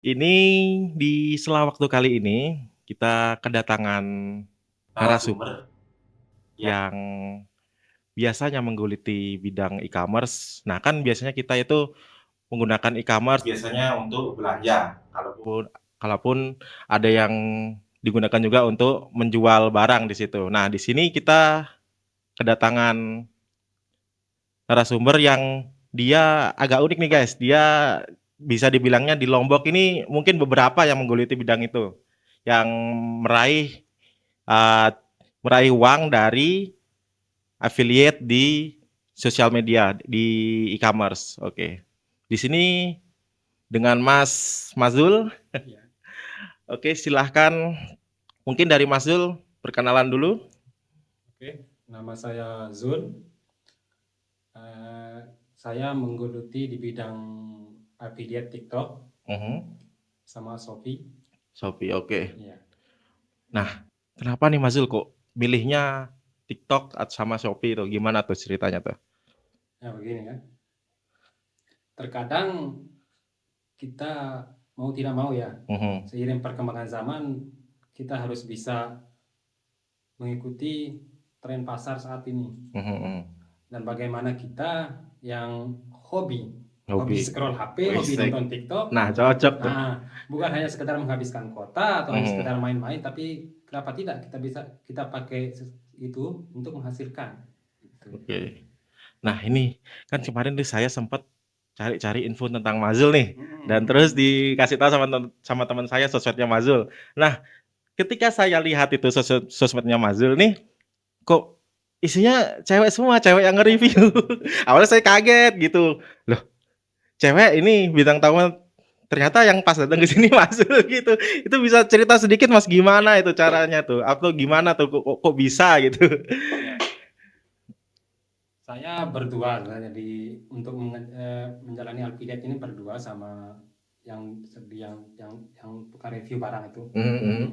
Ini di sela waktu kali ini kita kedatangan narasumber Narasumber yang yang biasanya menggeluti bidang e-commerce. Nah, kan biasanya kita itu menggunakan e-commerce biasanya untuk belanja. kalaupun kalaupun ada yang digunakan juga untuk menjual barang di situ. Nah, di sini kita kedatangan narasumber yang dia agak unik nih guys. Dia bisa dibilangnya di Lombok ini mungkin beberapa yang menggeluti bidang itu, yang meraih uh, meraih uang dari affiliate di sosial media di e-commerce. Oke. Di sini dengan Mas Mazul. Ya, Oke, silahkan mungkin dari Mas Zul perkenalan dulu. oke. Nama saya Zul. Saya menggeluti di bidang affiliate TikTok sama Shopee. Shopee, oke. Ya, Nah, kenapa nih Mas Zul kok milihnya TikTok sama Shopee itu? Gimana tuh ceritanya tuh? ya begini kan. Terkadang kita mau tidak mau ya, Mhm, seiring perkembangan zaman, kita harus bisa mengikuti tren pasar saat ini. mhm, mhm. Dan bagaimana kita yang hobi, hobi Hobi. scroll HP, hobi Wisik. nonton TikTok. Nah, cocok tuh. Nah, bukan hanya sekedar menghabiskan kota atau hanya sekedar Mhm. main-main, tapi kenapa tidak kita pakai itu untuk menghasilkan. Gitu. Oke. Nah, ini kan kemarin tuh saya sempat cari-cari info tentang Mazul nih, dan terus dikasih tahu sama teman saya sosmednya Mazul. Nah, ketika saya lihat itu sosmednya Mazul nih, kok isinya cewek semua, cewek yang nge-review. Awalnya saya kaget gitu. Loh, cewek ini bintang tamu ternyata yang pas datang ke sini Mazul gitu. Itu bisa cerita sedikit Mas gimana itu caranya tuh? Atau gimana tuh kok bisa gitu? Ya, saya berdua sebenarnya untuk menjalani affiliate ini berdua sama yang tukang review barang itu. Mhm,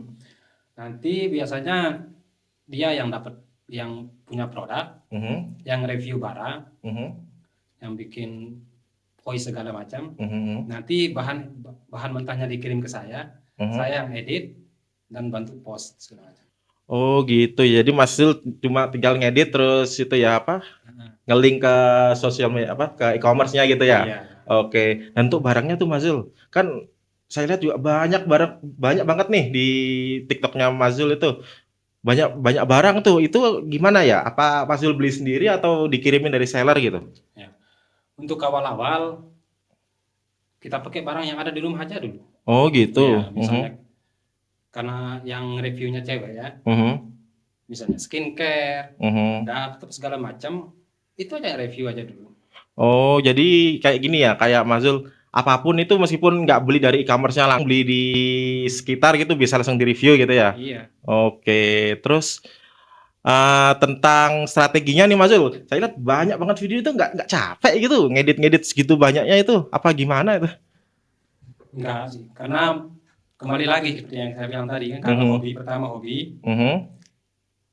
Nanti biasanya dia yang dapat, yang punya produk, mhm, yang review barang, mhm, yang bikin voice segala macam. mhm, Nanti bahan bahan mentahnya dikirim ke mhm. saya yang edit dan bantu post segala macam. Oh gitu ya. Jadi Mas Zul cuma tinggal ngedit terus itu ya apa? Nah, Nge-link ke sosial media apa ke e-commerce-nya gitu ya. iya. Oke. Dan untuk barangnya tuh Mas Zul, kan saya lihat juga banyak banget nih di TikToknya Mas Zul itu. Banyak banyak barang tuh. Itu gimana ya? Apa Mas Zul beli sendiri atau dikirimin dari seller gitu? Ya. Untuk awal-awal kita pakai barang yang ada di rumah aja dulu. Oh gitu. Ya, Mhm. misalnya karena yang reviewnya cewek ya, Mhm. misalnya skincare, Mhm. produk, atau segala macam, itu aja review aja dulu. Oh, jadi kayak gini ya, kayak Mas Zul, apapun itu meskipun nggak beli dari e-commerce-nya langsung beli di sekitar gitu bisa langsung di-review gitu ya? Iya. Oke, terus tentang strateginya nih Mas Zul, saya lihat banyak banget video itu nggak capek gitu, ngedit-ngedit segitu banyaknya itu, apa gimana itu? Enggak sih, karena kembali lagi seperti yang saya bilang tadi kan, kalau hobi, Mhm, pertama hobi, mhm,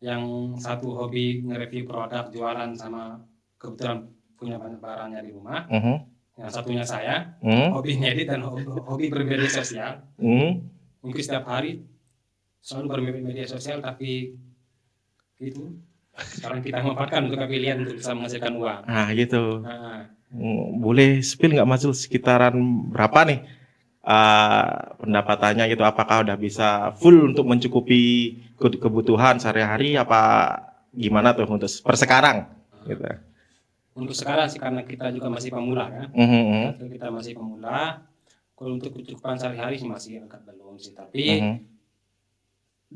yang satu hobi nge-review produk, jualan, sama kebetulan punya banyak barangnya di rumah. mhm, Yang satunya saya, mhm, hobi ngedit dan hobi bermedia sosial. mhm. Mungkin setiap hari selalu bermedia sosial, tapi itu sekarang kita manfaatkan untuk pilihan untuk bisa menghasilkan uang. Nah gitu. Nah, Boleh spill nggak Mas Zul sekitaran berapa nih pendapatannya gitu? Apakah udah bisa full untuk mencukupi kebutuhan sehari-hari apa gimana tuh untuk per sekarang gitu? untuk sekarang sih karena kita juga masih pemula kan, Mhm, kita masih pemula. Kalau untuk kecukupan sehari-hari masih agak belum sih, tapi mhm,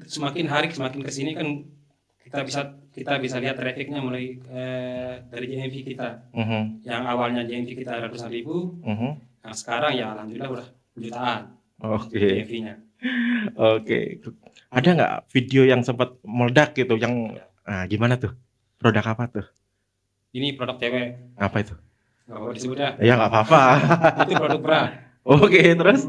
semakin hari semakin kesini kan kita bisa lihat trafficnya mulai dari JMV kita, mhm, yang awalnya JMV kita ratusan ribu, mhm. nah sekarang ya alhamdulillah udah jutaan Oke, JMV-nya. oke. Ada nggak video yang sempat meledak gitu yang gimana tuh? Produk apa tuh? Ini produk cewek, Apa itu? nggak boleh disebut ya. Ya nggak apa-apa. Itu produk bra. Oke, terus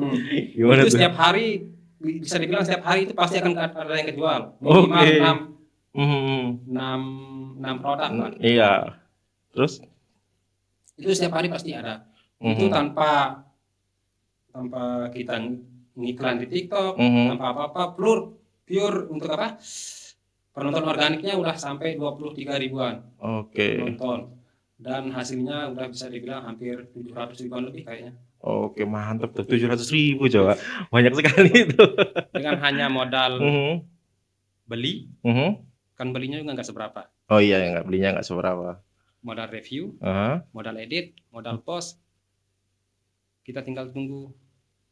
gimana Itu tuh? setiap hari, bisa dibilang setiap hari itu pasti akan ada yang kejual, minimal Oke. 6 Mhm. 6 6 produk lah. Iya. Terus? Itu setiap hari pasti ada. Itu Mhm. tanpa tanpa kita ngiklan di TikTok, Mhm. tanpa apa-apa, pure untuk apa? Penonton organiknya udah sampai 23 ribuan Oke. penonton. Dan hasilnya udah bisa dibilang hampir 700 ribuan lebih kayaknya. Oke, mantap tuh. 700.000 coba. Banyak sekali itu. Dengan hanya modal Mhm. beli, Mhm. kan belinya juga nggak seberapa. Oh iya, nggak belinya nggak seberapa. Modal review, Heeh. modal edit, modal post, kita tinggal tunggu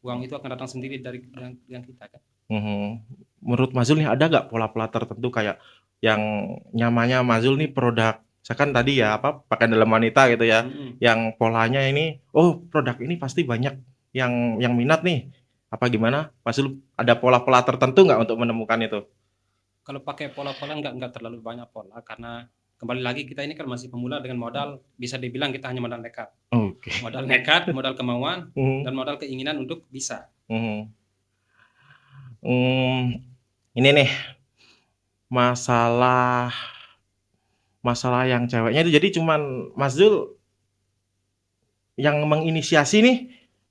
uang itu akan datang sendiri dari yang kita kan. Mhm. Menurut Mazul nih ada nggak pola-pola tertentu kayak yang nyamannya Mazul nih produk misalkan tadi ya apa pakaian dalam wanita gitu ya, yang polanya ini, oh produk ini pasti banyak yang minat nih, apa gimana? Mazul ada pola-pola tertentu nggak untuk menemukan itu? Kalau pakai pola-pola nggak terlalu banyak pola karena kembali lagi kita ini kan masih pemula dengan modal bisa dibilang kita hanya modal nekat. Oke. Modal nekat, modal kemauan, Mhm. dan modal keinginan untuk bisa. Mhm. Ini nih masalah masalah yang ceweknya itu jadi cuman Mazul yang menginisiasi nih,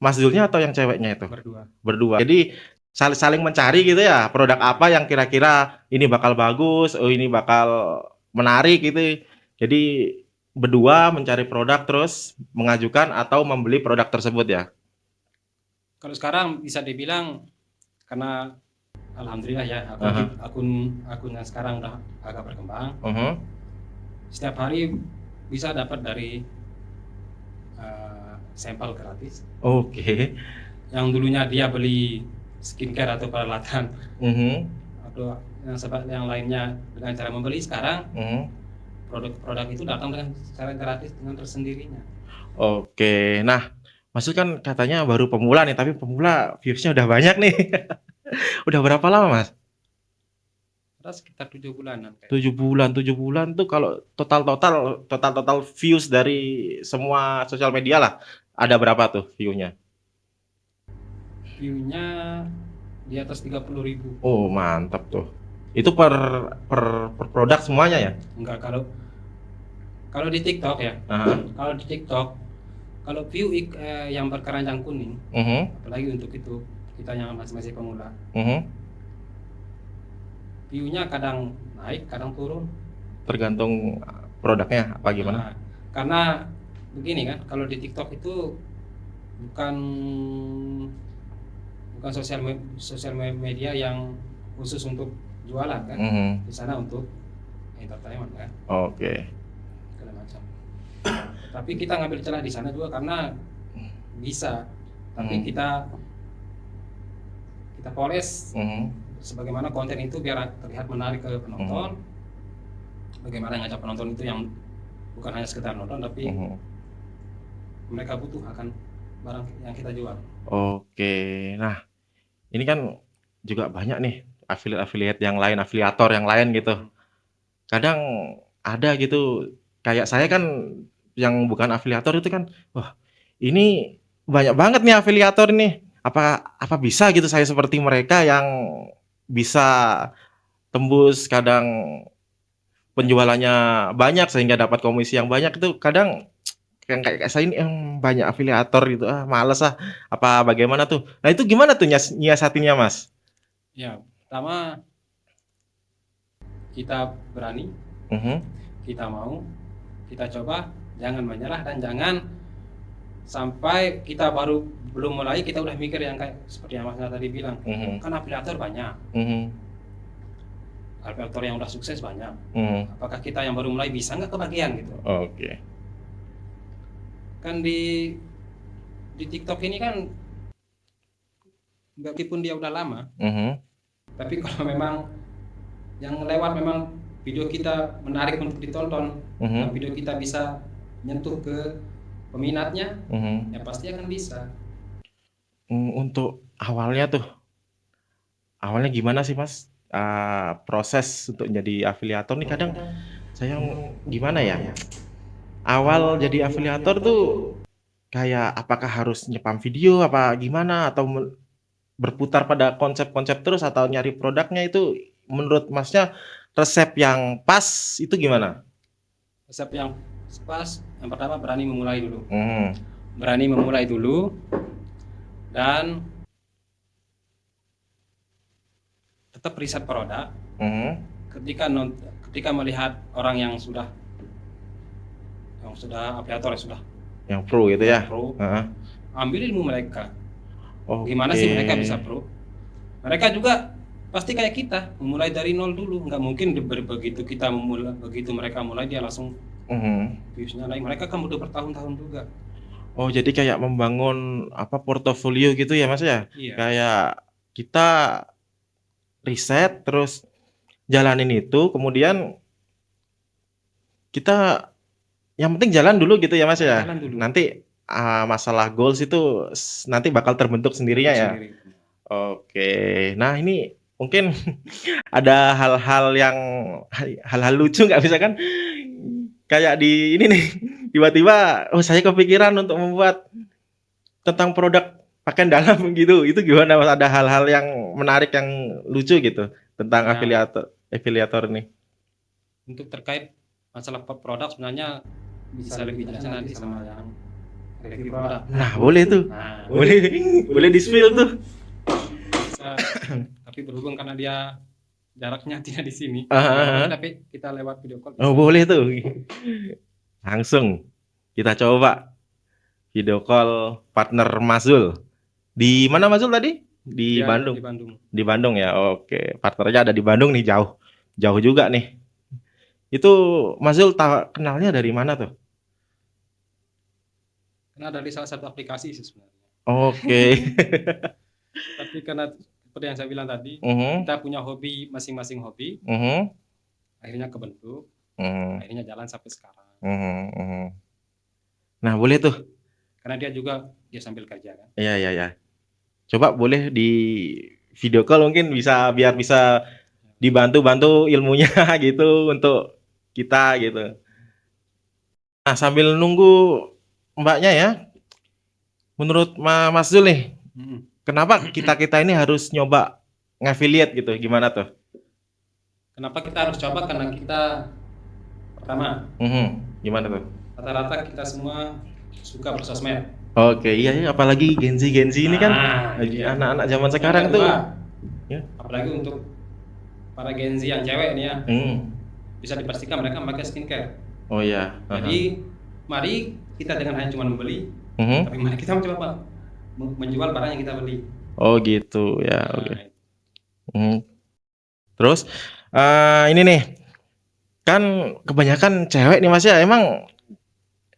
Mas Zulnya atau yang ceweknya itu? Berdua. Berdua. Jadi saling mencari gitu ya, produk apa yang kira-kira ini bakal bagus, oh ini bakal menarik gitu. Jadi berdua mencari produk terus mengajukan atau membeli produk tersebut ya? Kalau sekarang bisa dibilang karena alhamdulillah ya Aha. akun yang sekarang udah agak berkembang. Setiap hari bisa dapat dari sampel gratis. Oke. Yang dulunya dia beli skincare atau peralatan atau yang lainnya dengan cara membeli, sekarang produk-produk itu datang dengan cara gratis dengan tersendirinya. Oke. Nah, Mas Zul kan katanya baru pemula nih, tapi pemula views-nya udah banyak nih. Udah berapa lama, Mas? Ada sekitar 7 bulanan kayak. 7 bulan tuh kalau total views dari semua sosial media lah, ada berapa tuh view-nya? View-nya di atas 30.000. Oh, mantap tuh. Itu per produk semuanya ya? Enggak, kalau di TikTok ya. Aha. Kalau di TikTok, kalau view yang berkeranjang kuning, apalagi untuk itu kita yang masih pemula, view-nya kadang naik, kadang turun. Tergantung produknya apa gimana? Nah, karena begini kan, kalau di TikTok itu bukan sosial media yang khusus untuk jualan kan. Di sana untuk entertainment kan. Oke. Segala macam. Tapi kita ngambil celah di sana juga karena bisa. Tapi kita poles sebagaimana konten itu biar terlihat menarik ke penonton. Bagaimana ngajak penonton itu yang bukan hanya sekedar nonton tapi mereka butuh akan barang yang kita jual. Oke. Nah, ini kan juga banyak nih afiliat yang lain, afiliator yang lain gitu. Kadang ada gitu, kayak saya kan yang bukan afiliator itu kan, wah ini banyak banget nih afiliator nih. Apa bisa gitu saya seperti mereka yang bisa tembus kadang penjualannya banyak sehingga dapat komisi yang banyak itu kadang yang kayak saya ini banyak afiliator gitu males apa bagaimana tuh. Nah itu gimana tuh nyiasatinnya Mas? Ya, pertama kita berani, kita mau, kita coba, jangan menyerah dan jangan sampai kita belum mulai kita udah mikir yang kayak seperti yang Mas tadi bilang. Kan afiliator banyak. Afiliator yang udah sukses banyak. Apakah kita yang baru mulai bisa nggak kebagian gitu? Oke. Kan di TikTok ini kan meskipun dia udah lama, tapi kalau memang yang lewat memang video kita menarik untuk ditonton, dan video kita bisa nyentuh ke peminatnya, ya pasti akan bisa. Untuk awalnya gimana sih Mas? Proses untuk jadi afiliator nih kadang saya gimana ya? Awal jadi afiliator tuh kayak apakah harus nyepam video apa gimana atau berputar pada konsep-konsep terus atau nyari produknya itu menurut Masnya resep yang pas itu gimana? Resep yang pas yang pertama berani memulai dulu. Berani memulai dulu dan tetap riset produk. Ketika melihat orang yang sudah afiliator yang pro gitu ya. pro, Heeh. ambil ilmu mereka. Oke. Gimana sih mereka bisa pro? Mereka juga pasti kayak kita, memulai dari nol dulu. Nggak mungkin begitu mereka mulai dia langsung viewsnya naik. Mereka kan butuh bertahun-tahun juga. Oh, jadi kayak membangun portofolio gitu ya Mas ya? Iya. Kayak kita riset terus jalanin itu, kemudian kita yang penting jalan dulu gitu ya Mas ya. Jalan dulu. Nanti masalah goals itu nanti bakal terbentuk sendirinya ya. Oke. Nah, ini mungkin ada hal-hal lucu nggak, bisa kan? Kayak di ini nih, tiba-tiba saya kepikiran untuk membuat tentang produk pakaian dalam gitu. Itu gimana Mas? Ada hal-hal yang menarik yang lucu gitu tentang Ya. afiliator ini. Untuk terkait masalah produk sebenarnya bisa lebih jelasnya nanti sama yang review produk. Nah, boleh tuh. Nah, Boleh di-spill tuh. bisa, tapi berhubung karena dia jaraknya tidak di sini, Ah. tapi kita lewat video call. Oh, boleh tuh. Langsung kita coba video call partner Mazul. Di mana Mazul tadi? Di Ya, Bandung. Di Bandung. Di Bandung ya. Oke, partnernya ada di Bandung nih, jauh. Jauh juga nih. Itu Mazul kenalnya dari mana tuh? Karena dari salah satu aplikasi sih sebenarnya. Oke. Tapi karena seperti yang saya bilang tadi, Mhm. kita punya hobi, masing-masing hobi, Mhm. akhirnya kebentuk, Mhm. akhirnya jalan sampai sekarang. Mhm. Nah, boleh tuh. Karena dia sambil kerja kan. Iya. Coba boleh di video call mungkin biar bisa dibantu ilmunya gitu untuk kita gitu. Nah, sambil nunggu Mbaknya ya, menurut Mas Zul nih, kenapa kita ini harus nyoba ngafiliate gitu? Gimana tuh? Kenapa kita harus coba? Karena kita pertama, Gimana tuh? rata-rata kita semua suka bersosmed. Oke, iya, apalagi Gen Z ini kan iya. anak-anak zaman sekarang Yang tuh. kedua, Ya. apalagi untuk para Gen Z yang cewek nih ya, bisa dipastikan mereka pakai skincare. Oh iya. Jadi mari kita dengan hanya cuma membeli, tapi mari kita mencoba menjual barang yang kita beli. Oh gitu ya. Nah, Oke. Terus ini nih, kan kebanyakan cewek nih Mas ya, emang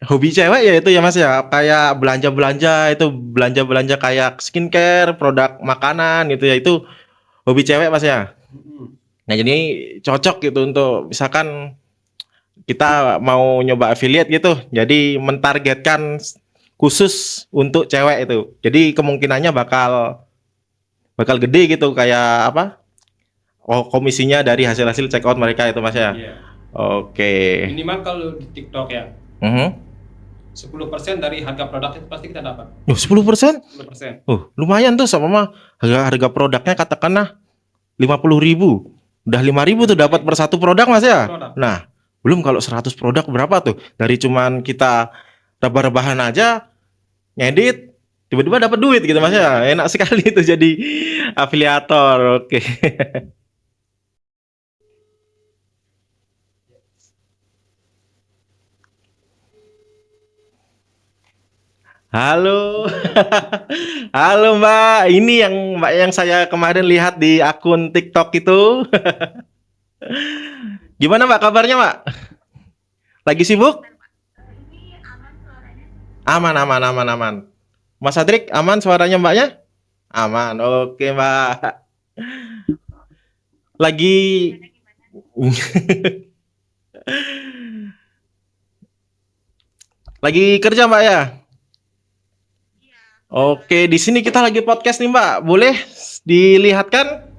hobi cewek ya itu ya Mas ya, kayak belanja kayak skincare, produk makanan gitu ya, itu hobi cewek Mas ya. Nah, jadi cocok gitu untuk misalkan kita mau nyoba affiliate gitu, jadi mentargetkan khusus untuk cewek itu. Jadi kemungkinannya bakal gede gitu, kayak komisinya dari hasil check out mereka itu Mas ya. Iya. Oke. Minimal kalau di TikTok ya, 10% dari harga produk itu pasti kita dapat. 10%? 10%. Lumayan tuh, sama harga produknya katakanlah 50.000. Udah 5.000 tuh dapat per satu produk Mas ya. Nah, belum kalau 100 produk berapa tuh? Dari cuman kita rebah-rebahan aja ngedit, tiba-tiba dapat duit gitu Mas ya. Enak sekali itu jadi afiliator. Oke. Halo. Halo Mbak. Ini Mbak yang saya kemarin lihat di akun TikTok itu. Gimana Mbak kabarnya Mbak? Lagi sibuk? Aman. Mas Adrik, aman suaranya Mbaknya? Aman. Oke Mbak. Lagi lagi kerja Mbak ya? Oke, di sini kita lagi podcast nih Mbak. Boleh dilihatkan?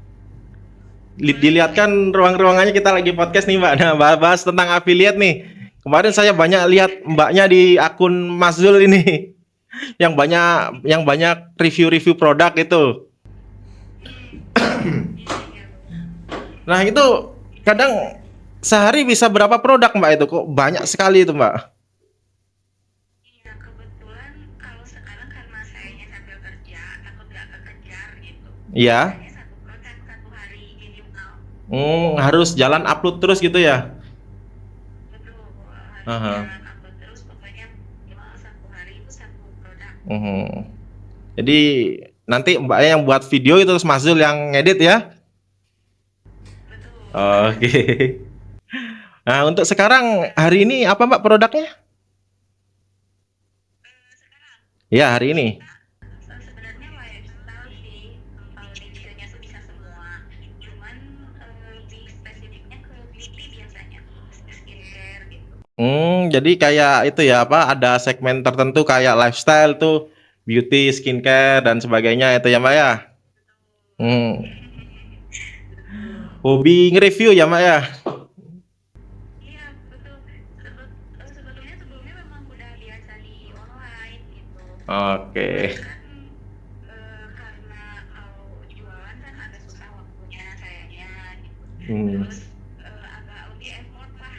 Dilihatkan ruang-ruangannya, kita lagi podcast nih Mbak. Nah, bahas tentang affiliate nih. Kemarin saya banyak lihat Mbaknya di akun Mas Zul ini. Yang banyak review-review produk itu. Nah, itu kadang sehari bisa berapa produk Mbak itu? Kok banyak sekali itu Mbak? Iya. Misalnya satu produk satu hari minimal. Harus jalan upload terus gitu ya? Betul, harus Aha. jalan upload terus, pokoknya minimal satu hari itu satu produk. Mhm. Jadi nanti Mbaknya yang buat video itu terus Mas Zul yang ngedit ya? Betul. Oke. Nah, untuk sekarang hari ini apa Mbak produknya? Sekarang Ya, hari ini. sebenarnya lifestyle sih, kalau niche-nya tuh bisa semua. Cuman lebih spesifiknya ke beauty biasanya, skincare gitu. Jadi kayak itu ya apa? Ada segmen tertentu kayak lifestyle tuh, beauty, skincare dan sebagainya itu ya Mbak ya. Hmm. Hobi nge-review ya Mbak ya. Iya betul. Sebetulnya sebelumnya memang udah biasa di online gitu. Oke. Kan karena kalau jualan kan agak susah waktunya sayangnya gitu. Hmm. Terus agak lebih effort lah.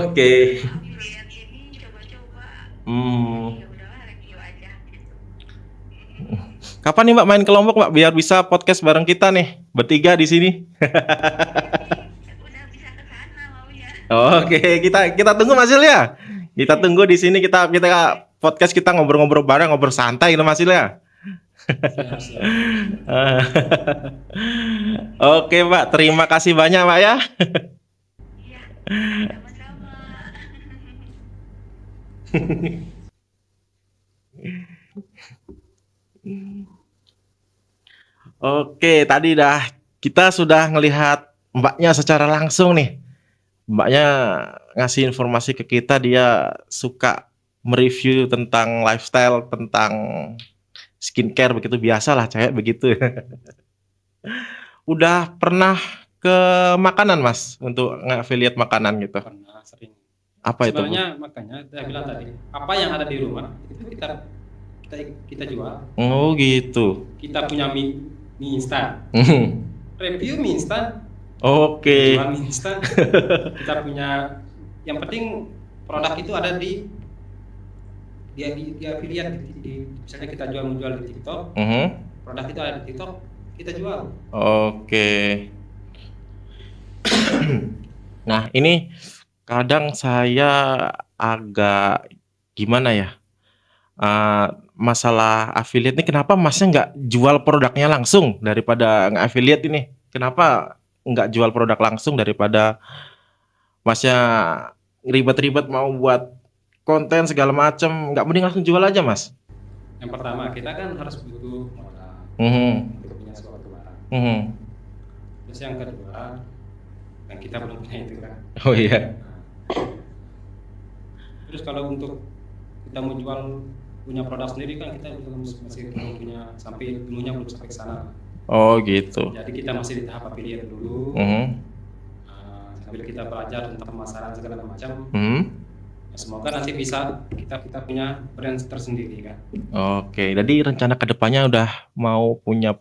Oke. Affiliate ini coba-coba. Hmm. Ya udahlah review aja gitu. Kapan nih Mbak main ke Lombok Mbak biar bisa podcast bareng kita nih bertiga di sini? Udah bisa ke sana maunya. Oke, kita tunggu Mas Zul ya. Kita tunggu di sini kita podcast kita ngobrol-ngobrol bareng, ngobrol santai gitu Mas Zul ya. Siap, siap. Oke Mbak, terima kasih banyak Mbak ya. Iya, sama-sama. Oke, tadi kita sudah ngelihat Mbaknya secara langsung nih. Mbaknya ngasih informasi ke kita dia suka mereview tentang lifestyle, tentang skincare begitu biasalah cewek begitu. Udah pernah ke makanan Mas untuk nge-affiliate makanan gitu. Pernah sering. Apa itu? Bu? Sebenarnya makanya saya bilang tadi, apa yang ada di rumah itu kita jual. Oh gitu. Kita punya mie instan, review mie instan, Oke. jual mie instan. Kita punya, yang penting produk itu ada di affiliate misalnya kita menjual di TikTok, produk itu ada di TikTok, kita jual. Oke. Nah, ini kadang saya agak gimana ya? Masalah affiliate ini kenapa Masnya nggak jual produknya langsung daripada nge-affiliate ini? Kenapa nggak jual produk langsung daripada Masnya ribet-ribet mau buat konten segala macam, nggak mending langsung jual aja Mas? Yang pertama kita kan harus butuh modal untuk punya suatu barang. Terus yang kedua, dan kita belum punya itu kan. Oh iya. Terus kalau untuk kita mau jual punya produk sendiri kan kita masih belum punya, sampai ilmunya belum sampai ke sana. Oh gitu. Jadi kita masih di tahap affiliate dulu. Sambil kita belajar tentang pemasaran segala macam. Semoga nanti bisa kita punya brand tersendiri kan. Oke, jadi rencana kedepannya udah mau punya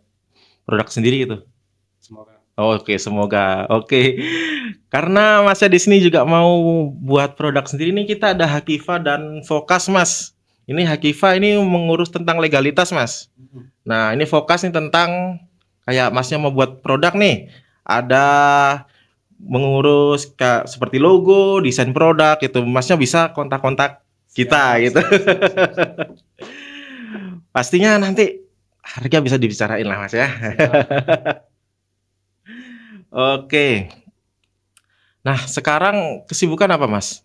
produk sendiri gitu. Semoga. Oke, semoga. Oke. Karena Masnya di sini juga mau buat produk sendiri nih, kita ada Hakifa dan Fokas Mas. Ini Hakifa ini mengurus tentang legalitas Mas. Nah, ini Fokas nih tentang kayak Masnya mau buat produk nih. Ada mengurus seperti logo, desain produk gitu. Masnya bisa kontak-kontak kita gitu. Pastinya nanti harga bisa dibicarain lah Mas ya. Oke. Nah, sekarang kesibukan apa Mas?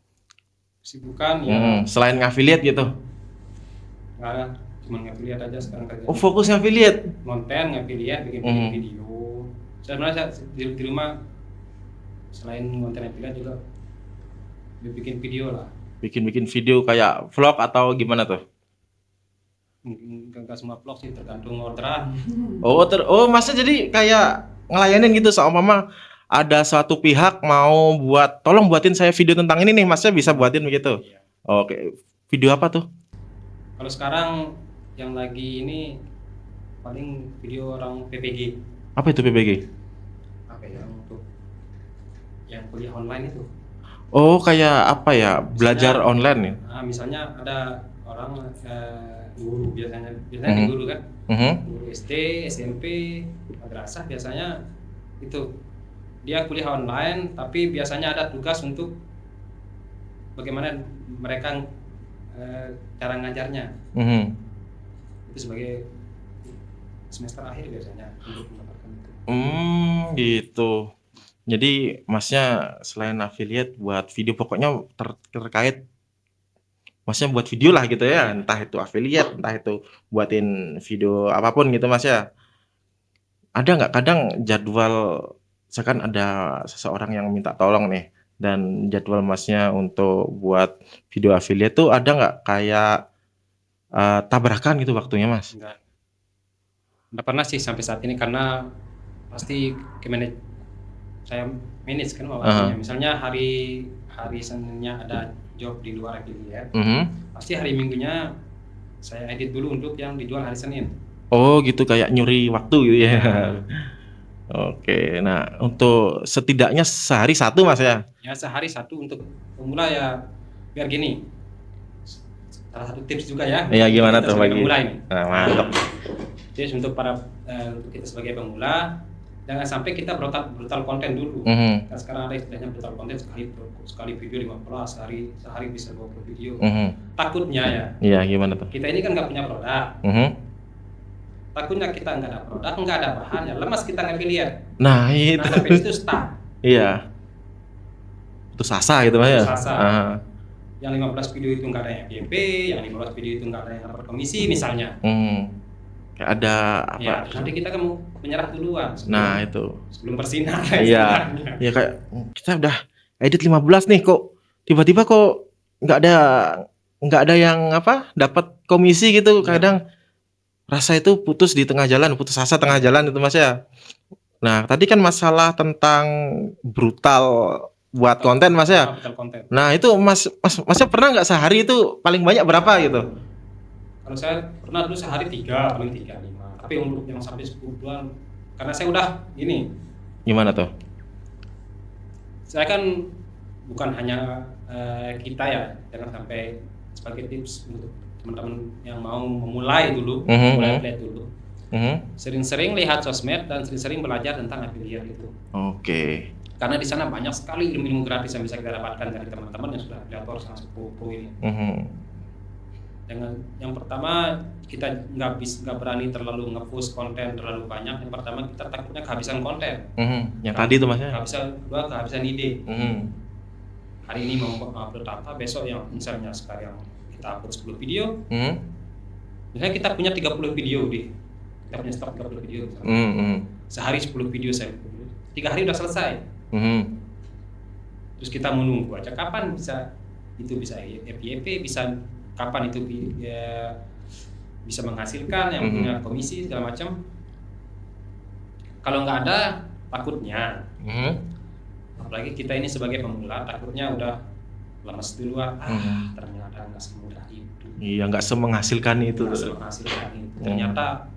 Kesibukan ya. Selain ngafiliate gitu. Nggak ada, cuma ngafiliate aja sekarang kerja. Oh, fokus ngafiliate. Konten ngafiliate, bikin video. Sebenarnya di rumah selain konten affiliate juga bikin video lah. Bikin video kayak vlog atau gimana tuh? Enggak semua vlog sih, tergantung orderan. Oh, Masnya jadi kayak ngelayanin gitu sama mama. Ada suatu pihak mau tolong buatin saya video tentang ini nih, Masnya bisa buatin begitu. Iya. Oke. Video apa tuh? Kalau sekarang yang lagi ini paling video orang PPG. Apa itu PPG? Apa ya, untuk yang kuliah online itu. Oh, kayak apa ya? Belajar online ya? Misalnya ada orang guru biasanya di guru kan. guru SD, SMP, madrasah biasanya itu dia kuliah online, tapi biasanya ada tugas untuk bagaimana mereka cara ngajarnya. Itu sebagai semester akhir biasanya untuk mendapatkan itu. Gitu. Jadi Masnya selain affiliate buat video, pokoknya terkait Masnya buat video lah gitu ya, entah itu affiliate, entah itu buatin video apapun gitu Mas ya. Ada nggak kadang jadwal, misalkan ada seseorang yang minta tolong nih, dan jadwal Masnya untuk buat video affiliate tuh ada nggak kayak tabrakan gitu waktunya Mas? Nggak pernah sih sampai saat ini, karena pasti saya manage kan waktunya. Misalnya hari Seninnya ada job di luar affiliate, pasti hari Minggunya saya edit dulu untuk yang dijual hari Senin. Oh gitu, kayak nyuri waktu gitu ya. Oke, nah untuk setidaknya sehari satu Mas ya? Ya sehari satu untuk pemula ya, biar gini. Salah satu tips juga ya. Iya, gimana kita tuh sebagai bagi? pemula ini. Nah, mantap. Tips untuk untuk kita sebagai pemula, jangan sampai kita brutal konten dulu. Kan sekarang ada istilahnya brutal konten, sekali video 15, sehari bisa 20 video. Takutnya ya. Iya, gimana tuh? Kita ini kan nggak punya produk. Takutnya kita nggak ada produk, nggak ada bahan, ya lemas kita nge-affiliate. Nah itu. Nah, sampai itu stuck. Iya. Putus asa gitu Mas ya? Putus asa. Yang 15 video itu nggak ada yang FYP, yang 15 video itu nggak ada yang dapat komisi misalnya. Kayak ada apa? Ya, nanti kita kan mau menyerah duluan. Nah itu. Sebelum bersinar. Iya. Ya kayak kita udah edit 15 nih, kok tiba-tiba kok nggak ada yang apa dapat komisi gitu. Kadang rasa itu putus di tengah jalan, putus asa tengah jalan itu Mas ya. Nah tadi kan masalah tentang brutal buat konten Mas ya. Nah itu Masnya pernah nggak sehari itu paling banyak berapa gitu? Kalau saya pernah dulu sehari 3, paling 3, 5. Tapi untuk yang sampai 10-an, karena saya udah gini. Gimana tuh? Saya kan bukan hanya kita ya, jangan sampai sebagai tips untuk teman-teman yang mau memulai dulu, mulai affiliate dulu. Sering-sering lihat sosmed dan sering-sering belajar tentang affiliate itu. Oke. Karena di sana banyak sekali ilmu-ilmu gratis yang bisa kita dapatkan dari teman-teman yang sudah afiliator sangat sepupu ini. Yang pertama, kita nggak berani terlalu nge-push konten terlalu banyak. Yang pertama, kita takutnya kehabisan konten. Yang tadi tuh Mas ya? Kehabisan ide. Hari ini mau upload apa, besok yang misalnya sekarang kita upload 10 video. Misalnya kita punya 30 video kita punya stok 30 video sehari 10 video saya 3 hari udah selesai. Terus kita menunggu aja kapan bisa FYP, bisa kapan itu bisa menghasilkan yang punya komisi segala macam. Kalau nggak ada, takutnya apalagi kita ini sebagai pemula, takutnya udah lemas duluan. Ternyata nggak semudah itu. Iya, nggak semenghasilkan itu. Ternyata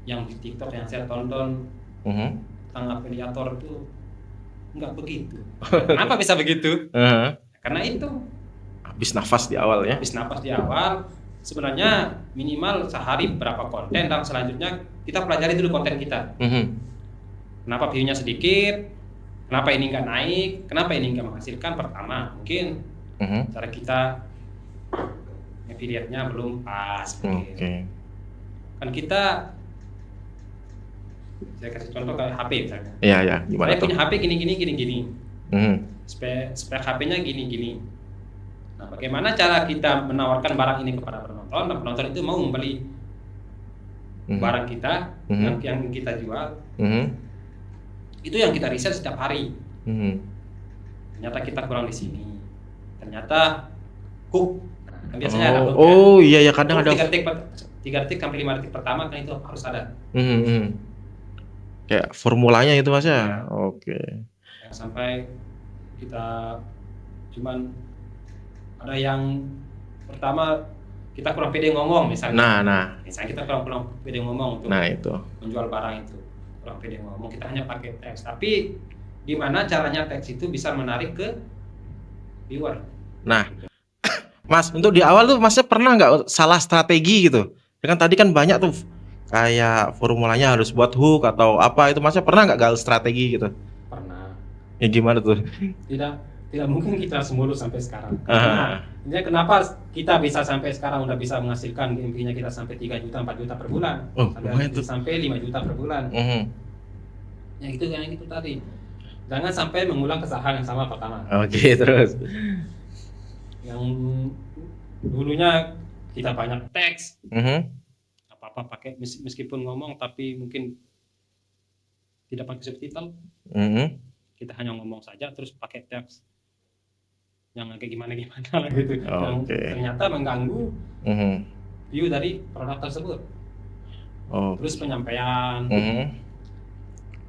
yang di TikTok yang saya tonton tentang afiliator itu nggak begitu. Kenapa bisa begitu? Karena itu habis nafas di awal ya. Habis nafas di awal. Sebenarnya minimal sehari berapa konten, dan selanjutnya kita pelajari dulu konten kita. Kenapa view-nya sedikit? Kenapa ini nggak naik? Kenapa ini nggak menghasilkan? Pertama, mungkin cara kita affiliate-nya belum pas. Kan kita, saya kasih contoh kayak HP misalnya. Iya, gimana saya tuh? punya HP gini. Spek HP-nya gini. Nah, bagaimana cara kita menawarkan barang ini kepada penonton, dan penonton itu mau membeli barang kita yang kita jual. Itu yang kita riset setiap hari. Ternyata kita kurang di sini. Ternyata hook. Kan biasanya ada hook. Oh iya ya, kadang ada 3 detik sampai 5 detik pertama kan itu harus ada. Kayak formulanya itu Mas ya. Oke. Sampai kita cuman ada yang pertama kita kurang pede ngomong misalnya. Misalnya kita kurang pede ngomong untuk itu menjual barang itu. Kurang pede ngomong, kita hanya pakai teks. Tapi gimana caranya teks itu bisa menarik ke viewer? Nah, Mas, untuk di awal tuh Masnya pernah nggak salah strategi gitu? Kan tadi kan banyak tuh kayak formulanya harus buat hook atau apa itu Masnya pernah nggak gal strategi gitu? Pernah. Ya gimana tuh? Tidak mungkin kita semulus sampai sekarang. Ah. Karena kenapa kita bisa sampai sekarang udah bisa menghasilkan GMV-nya kita sampai 3 juta, 4 juta per bulan. Oh, lumayan tuh. Sampai 5 juta per bulan. Yang itu tadi. Jangan sampai mengulang kesalahan yang sama pertama. Oke, terus. Yang dulunya kita banyak teks, apa-apa pakai meskipun ngomong tapi mungkin tidak pakai subtitle. Kita hanya ngomong saja terus pakai teks yang kayak gimana lah gitu. Yang ternyata mengganggu view dari produk tersebut. Terus penyampaian.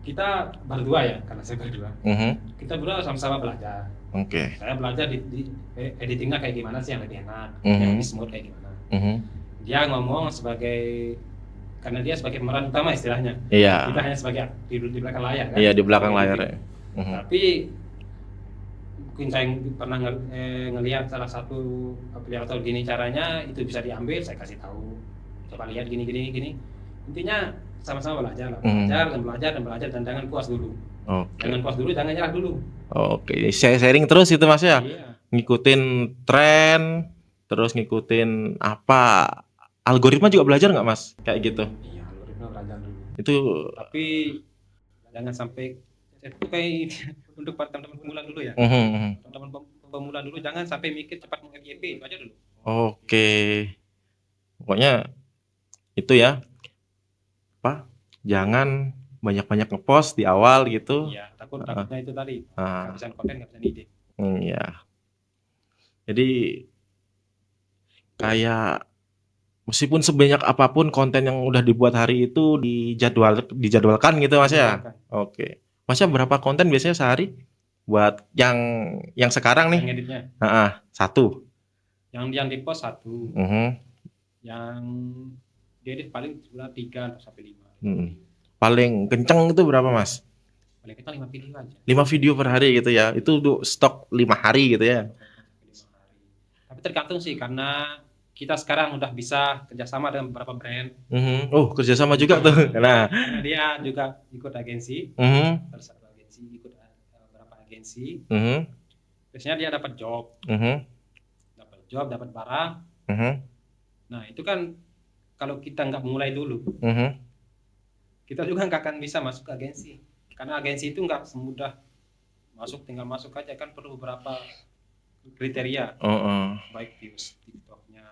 Kita berdua ya, karena saya berdua. Kita berdua sama-sama belajar. Saya belajar di editingnya kayak gimana sih yang lebih enak, yang lebih smooth kayak gimana. Dia ngomong karena dia sebagai pemeran utama istilahnya. Iya. Kita hanya sebagai di belakang layar kan. Iya, di belakang layar ya. Tapi mungkin saya pernah ngelihat salah satu afiliator gini caranya, itu bisa diambil, saya kasih tahu. Coba lihat gini. Intinya sama-sama belajar lah. Belajar dan jangan puas dulu. Jangan puas dulu, jangan nyerah dulu. Sharing terus itu Mas ya. Iya. Ngikutin tren, terus ngikutin apa? Algoritma juga belajar nggak Mas? Kayak gitu. Iya, algoritma belajar dulu. Itu Tapi jangan sampai itu kayak untuk teman-teman pemula dulu ya. Teman-teman pemula dulu jangan sampai mikir cepat meng-FYP, itu aja dulu. Pokoknya itu ya. Jangan banyak-banyak ngepost di awal gitu. Iya, takutnya itu tadi. Kehabisan konten, kehabisan ide. Iya. Jadi kayak meskipun sebanyak apapun konten yang udah dibuat hari itu dijadwalkan gitu Mas ya. Masnya berapa konten biasanya sehari buat yang sekarang nih? Yang editnya. 1. Yang di-post 1. Yang diedit paling sebulan 3 sampai 5. Paling kenceng itu berapa Mas? Paling kenceng 5 video aja. 5 video per hari gitu ya. Itu tuh stok 5 hari gitu ya. Tapi tergantung sih, karena kita sekarang udah bisa kerjasama dengan beberapa brand. Kerjasama juga tuh. Nah, karena dia juga ikut agensi. Salah satu agensi ikut beberapa agensi. Biasanya dia dapat job. Dapat barang. Nah, itu kan kalau kita nggak mulai dulu, kita juga nggak akan bisa masuk ke agensi. Karena agensi itu nggak semudah tinggal masuk aja, kan perlu beberapa kriteria. Baik views TikToknya,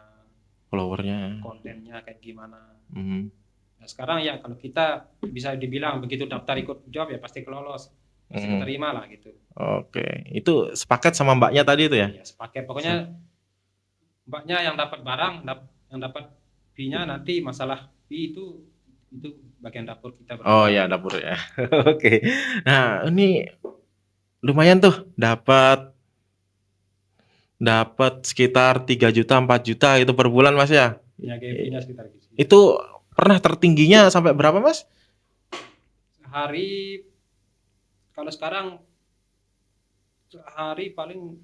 followernya, kontennya kayak gimana. Nah, sekarang ya kalau kita bisa dibilang begitu daftar ikut job ya pasti kelolos, pasti keterima lah gitu. Itu sepaket sama mbaknya tadi itu ya? Iya, sepaket. Pokoknya mbaknya yang dapat barang, yang dapat fee-nya, nanti masalah fee itu bagian dapur kita. Iya, dapur ya. Nah, ini lumayan tuh dapat sekitar 3 juta 4 juta itu per bulan Mas ya. Ya, fee-nya sekitar gitu. Itu pernah tertingginya sampai berapa Mas? Sehari kalau sekarang sehari paling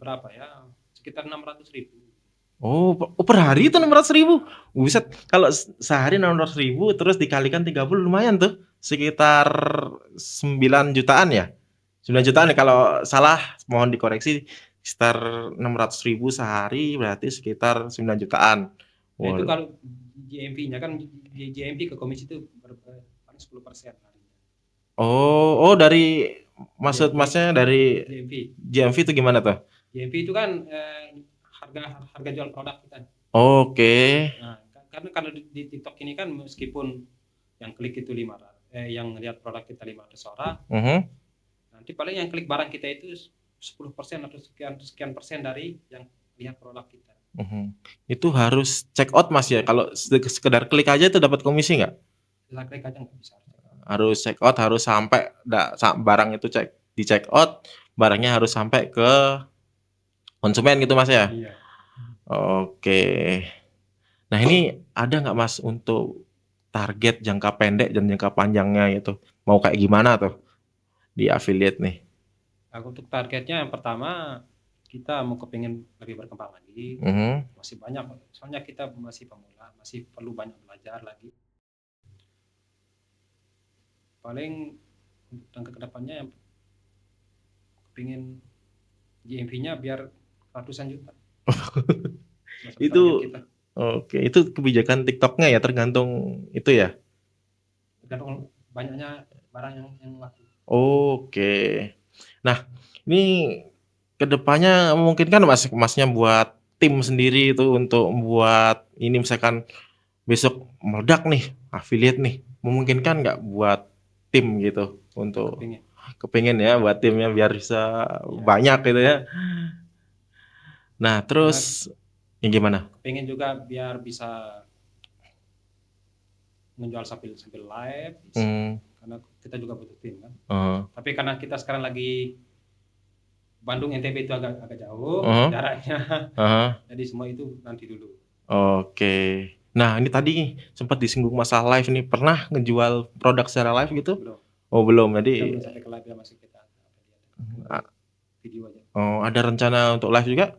berapa ya? Sekitar 600.000. Per hari itu 600.000. Buset, kalau sehari 600.000 terus dikalikan 30 lumayan tuh. Sekitar 9 jutaan ya. 9 jutaan ya, kalau salah mohon dikoreksi. Sekitar 600.000 sehari berarti sekitar 9 jutaan. Nah, itu kalau GMV-nya kan GMV ke komisi itu paling 10% harinya. Dari maksud Masnya dari GMV itu gimana tuh? GMV itu kan harga jual produk kita. Nah, karena kalau di TikTok ini kan meskipun yang klik itu 500, yang lihat produk kita 500 orang, nanti paling yang klik barang kita itu 10% atau sekian persen dari yang lihat produk kita. Itu harus check out Mas ya. Kalau sekedar klik aja itu dapat komisi nggak? Klik aja nggak bisa. Harus check out, harus sampai barang itu di check out, barangnya harus sampai ke konsumen gitu Mas ya. Iya. Nah, ini ada nggak Mas untuk target jangka pendek dan jangka panjangnya itu? Mau kayak gimana tuh di affiliate nih? Untuk targetnya yang pertama kita mau kepengen lebih berkembang lagi, masih banyak, soalnya kita masih pemula, masih perlu banyak belajar lagi. Paling untuk ke depannya yang kepingin GMV-nya biar ratusan juta. Masuk Itu target kita. oke, itu kebijakan TikTok-nya ya, tergantung itu ya? Tergantung banyaknya barang yang laku. Oke. Nah, ini kedepannya memungkinkan Masnya buat tim sendiri itu untuk buat ini misalkan besok meledak nih, affiliate nih, memungkinkan nggak buat tim gitu untuk Kepingin. kepengen ya buat timnya biar bisa banyak gitu ya. Nah, terus ya gimana? Kepingin juga biar bisa menjual sambil live, karena kita juga butuh tim kan. Tapi karena kita sekarang lagi Bandung NTB itu agak jauh jaraknya, jadi semua itu nanti dulu. Oke. Nah, ini tadi sempat disinggung masalah live nih. Pernah ngejual produk secara live gitu? Belum. Oh, belum. Kita Jadi belum sampai ke live ya, masih kita video aja. oh, ada rencana untuk live juga?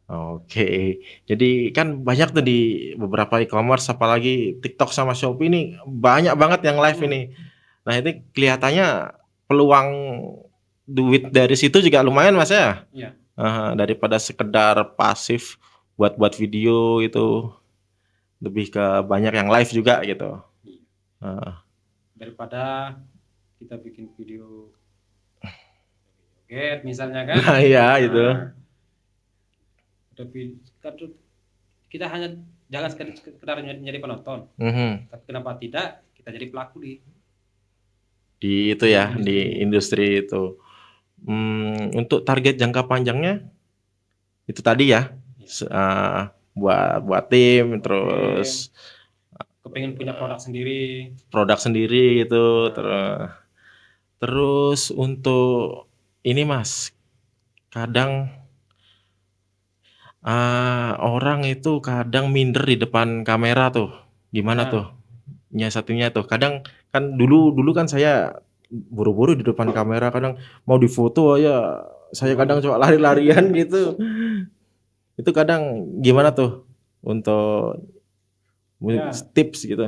Oke. Jadi kan banyak tuh di beberapa e-commerce apalagi TikTok sama Shopee ini banyak banget yang live ini. Nah, ini kelihatannya peluang duit dari situ juga lumayan, Mas ya? Iya. Daripada sekedar pasif buat video itu lebih ke banyak yang live juga gitu. Daripada kita bikin video joget misalnya kan. Nah, iya itu. Tapi kita hanya jangan sekedar nyari penonton. Tapi kenapa tidak kita jadi pelaku di itu ya, di industri itu. Untuk target jangka panjangnya itu tadi ya, buat tim, terus kepengen punya produk sendiri gitu, terus untuk ini Mas, kadang orang itu kadang minder di depan kamera tuh, gimana tuh nyiasatinya tuh? Kadang kan dulu kan saya buru-buru di depan kamera, kadang mau difoto aja saya kadang coba lari-larian gitu. Itu kadang gimana tuh untuk tips gitu?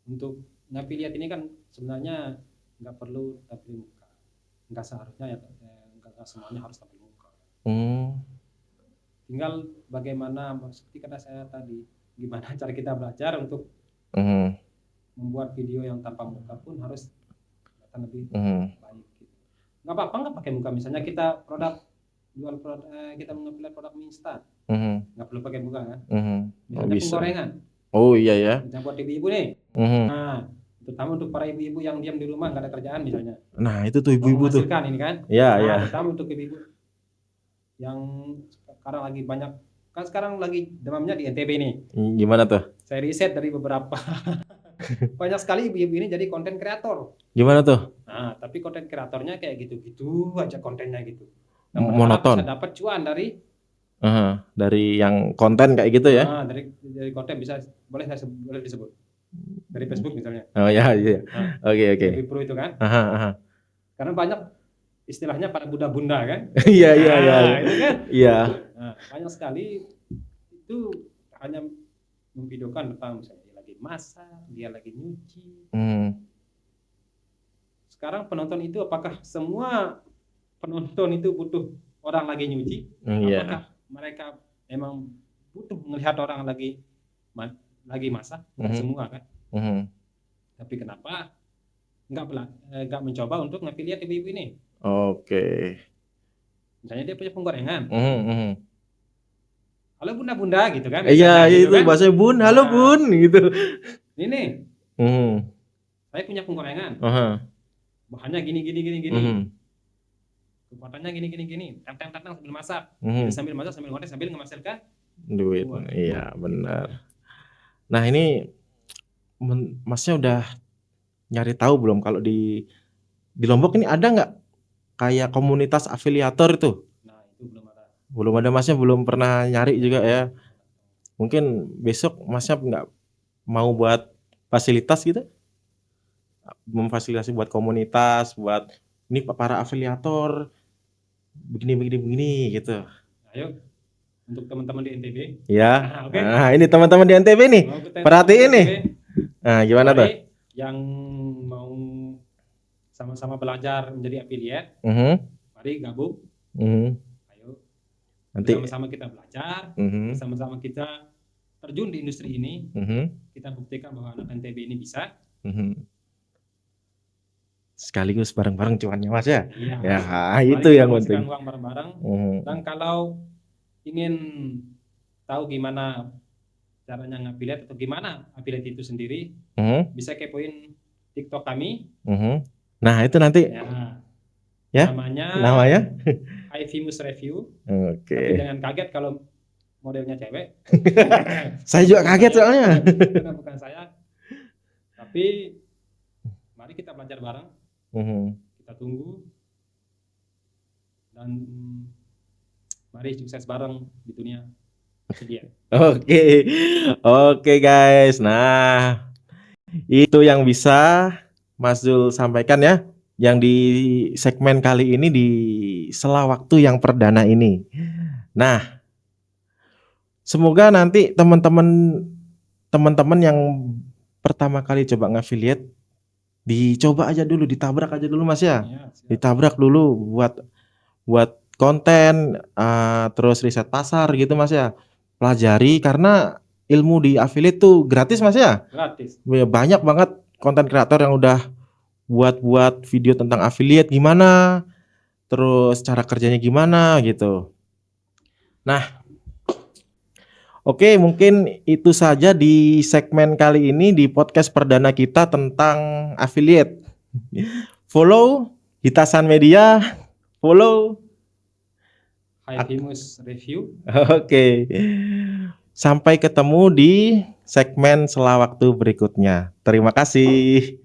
Untuk affiliate ini kan sebenarnya nggak perlu tampil muka, nggak seharusnya ya, nggak semuanya harus tampil muka. Tinggal bagaimana, seperti kata saya tadi, gimana cara kita belajar untuk membuat video yang tanpa muka pun harus kelihatan lebih baik. Nggak apa-apa nggak pakai muka, misalnya kita jual produk, kita mengapply produk mie instan, nggak perlu pakai muka kan? Misalnya penggorengan. Oh iya ya. Kita buat ibu-ibu nih. Nah, terutama untuk para ibu-ibu yang diam di rumah nggak ada kerjaan misalnya. Nah itu tuh ibu-ibu tuh. Menghasilkan ini kan? Iya. Terutama untuk ibu-ibu yang sekarang lagi banyak, kan sekarang lagi demamnya di NTB nih. Gimana tuh? Saya riset dari beberapa banyak sekali ibu-ibu ini jadi konten kreator. Gimana tuh? Nah, tapi konten kreatornya kayak gitu-gitu aja kontennya gitu. Monoton. Bisa dapat cuan dari yang konten kayak gitu ya? Dari konten bisa boleh disebut dari Facebook misalnya. Oh ya. Oke. Lebih pro itu kan? Karena banyak istilahnya para bunda-bunda kan? Iya. Itu kan? Iya. Nah, banyak sekali itu hanya memvideokan tentang misalnya dia lagi masak, dia lagi nyuci. Sekarang penonton itu apakah semua penonton itu butuh orang lagi nyuci? Apakah mereka memang butuh melihat orang lagi masak? Semua kan? Tapi kenapa nggak mencoba untuk ngafiliat ibu-ibu ini? Oke. Misalnya dia punya penggorengan. Halo bunda-bunda gitu kan? Iya gitu itu kan? Bahasa bun, halo bun gitu. Ini saya punya penggorengan. Bahannya gini. Kekuatannya gini. Tentang sambil masak. Sambil masak, sambil ngoreng, sambil menghasilkan duit. Iya benar. Nah ini Masnya udah nyari tahu belum kalau di Lombok ini ada nggak kayak komunitas afiliator itu? Nah itu belum ada. Masnya belum pernah nyari juga ya? Mungkin besok Masnya nggak mau buat fasilitas gitu? Memfasilitasi buat komunitas, buat ini para afiliator begini gitu. Ayo untuk teman-teman di NTB. Ya. Oke. Nah, ini teman-teman di NTB nih. Mau kita Perhatiin nih. NTB, Nah, gimana tuh? mari yang mau sama-sama belajar menjadi affiliate, Mhm. mari gabung. Mhm. Ayo Nanti sama-sama kita belajar, mhm. sama-sama kita terjun di industri ini. Mhm. Kita buktikan bahwa anak NTB ini bisa. Mhm. Sekaligus bareng-bareng cuannya Mas ya. Iya. Ya, Mari itu kita yang menghasilkan penting. uang bareng-bareng. Mhm. Dan kalau ingin tahu gimana caranya ngafiliat atau gimana afiliat itu sendiri, Mhm. bisa kepoin TikTok kami. Mhm. Nah, itu nanti ya. Namanya iFimus Review. Oke. Tapi jangan kaget kalau modelnya cewek. Saya juga kaget soalnya. Karena bukan saya. Tapi mari kita belajar bareng. Mhm. Kita tunggu. Dan mari sukses bareng di dunia affiliate. Oke. Oke guys. Nah, itu yang bisa Mas Zul sampaikan ya, yang di segmen kali ini di sela waktu yang perdana ini. Nah, semoga nanti teman-teman yang pertama kali coba ngafiliate dicoba aja dulu, ditabrak aja dulu Mas ya. Ya, siap. Ditabrak dulu buat konten, terus riset pasar gitu Mas ya. Pelajari karena ilmu di affiliate tuh gratis Mas ya. Gratis. Banyak banget konten kreator yang udah buat video tentang affiliate gimana, terus cara kerjanya gimana gitu. Nah, oke, mungkin itu saja di segmen kali ini di podcast perdana kita tentang affiliate. Follow Hitasan Media, follow. iFimus Review. Oke. Sampai ketemu di segmen sela waktu berikutnya. Terima kasih.